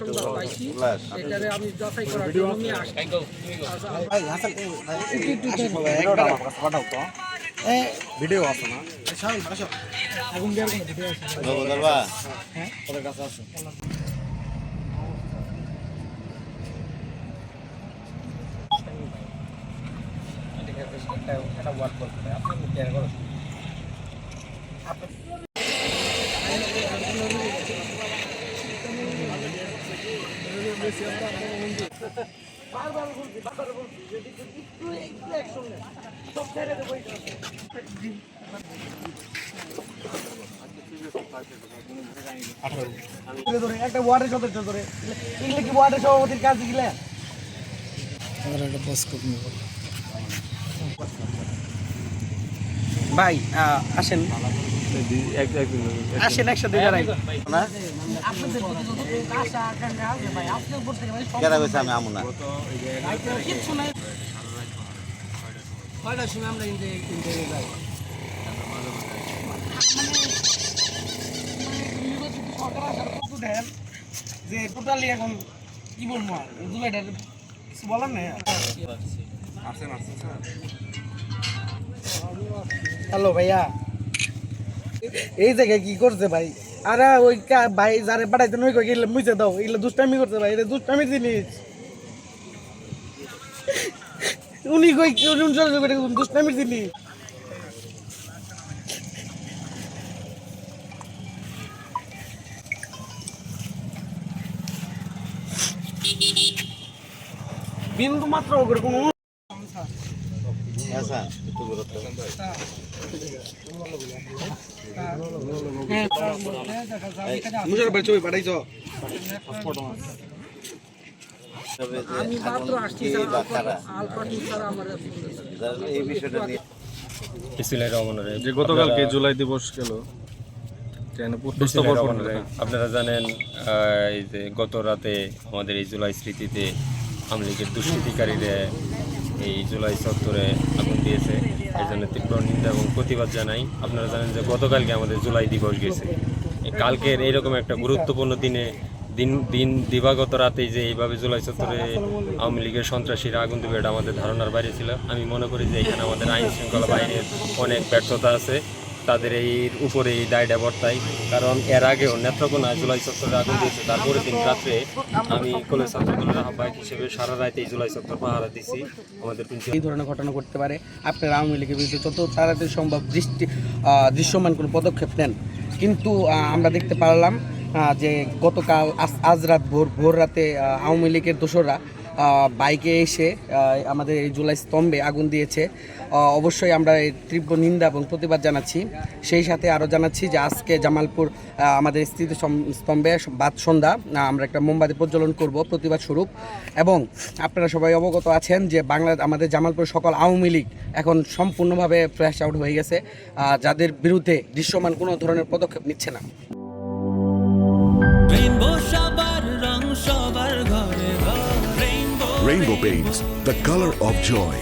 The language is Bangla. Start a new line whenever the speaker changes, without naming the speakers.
সংবাদ পাইছি, এটারে আমি যাচাই করার জন্য নিয়ে আসছি।
ভিডিও আছে না
আগুন দেওয়ার কোনো ভিডিও আছে?
হ্যাঁ ওদের কাছে আছে। এটা ওয়ার্ক করতে আপনি কেয়ার করো। একটা ওয়ার্ডের সদস্য ধরে এগুলো কি ওয়ার্ডের সভাপতির কাজ গিলা ভাই আসেন আসেন একসাথে দাঁড়াই যে টোটালি এখন কি বলবো কিছু বলার নেই। হ্যালো ভাইয়া, এই জায়গায় কি করছে ভাই? আরে ওই ভাই যারে পাঠাইতে নই কই গেলে মুছে দাও, এগুলো দুষ্টামি করছে ভাই, এটা দুষ্টামির জিনিস। উনি কই দুষ্টামির জিনিস। বিন্দু মাত্র ওর কোনো আমি মাত্র আসছি
এই বিষয়টা নিয়ে
যে গতকালকে জুলাই দিবস গেল,
আপনারা জানেন এই যে গত রাতে আমাদের এই জুলাই স্মৃতিতে আওয়ামী লীগের দুষ্কৃতিকারীরা এই জুলাই চত্বরে আগুন দিয়েছে। এই জন্য তীব্র নিন্দা এবং প্রতিবাদ জানাই। আপনারা জানেন যে গতকালকে আমাদের জুলাই দিবস গেছে, কালকের এইরকম একটা গুরুত্বপূর্ণ দিবাগত রাতেই যে এইভাবে জুলাই চত্বরে আওয়ামী লীগের সন্ত্রাসীরা আগুন দেবে এটা আমাদের ধারণার বাইরে ছিল। আমি মনে করি যে এখানে আমাদের আইন শৃঙ্খলা বাহিনীর অনেক ব্যর্থতা আছে, তাদের এই উপরে এই দায়টা বর্তায়। কারণ এর আগেও নেত্রকোনা জুলাই চত্বরে আগুন দিয়েছে, তারপরে দিন রাত্রে আমি কলেজ ছাত্রদলের আহ্বায়ক হিসেবে সারা রাতে এই জুলাই চত্বর পাহারা দিছি। আমাদের
এই ধরনের ঘটনা ঘটতে পারে, আপনারা আওয়ামী লীগের বিরুদ্ধে যত তাড়াতাড়ি সম্ভব দৃশ্যমান কোনো পদক্ষেপ নেন। কিন্তু আমরা দেখতে পারলাম যে গতকাল আজ রাত ভোর রাতে আওয়ামী লীগের দোসররা বাইকে এসে আমাদের এই জুলাই স্তম্ভে আগুন দিয়েছে। অবশ্যই আমরা এই তীব্র নিন্দা এবং প্রতিবাদ জানাচ্ছি। সেই সাথে আরও জানাচ্ছি যে আজকে জামালপুর আমাদের স্মৃতি স্তম্ভে বাদ সন্ধ্যা আমরা একটা মোমবাতি প্রজ্বলন করব প্রতিবাদ স্বরূপ। এবং আপনারা সবাই অবগত আছেন যে আমাদের জামালপুর সকল আওয়ামী লীগ এখন সম্পূর্ণভাবে ফ্ল্যাশ আউট হয়ে গেছে, যাদের বিরুদ্ধে দৃশ্যমান কোনো ধরনের পদক্ষেপ নিচ্ছে না।
Rainbow Paints, the color of joy.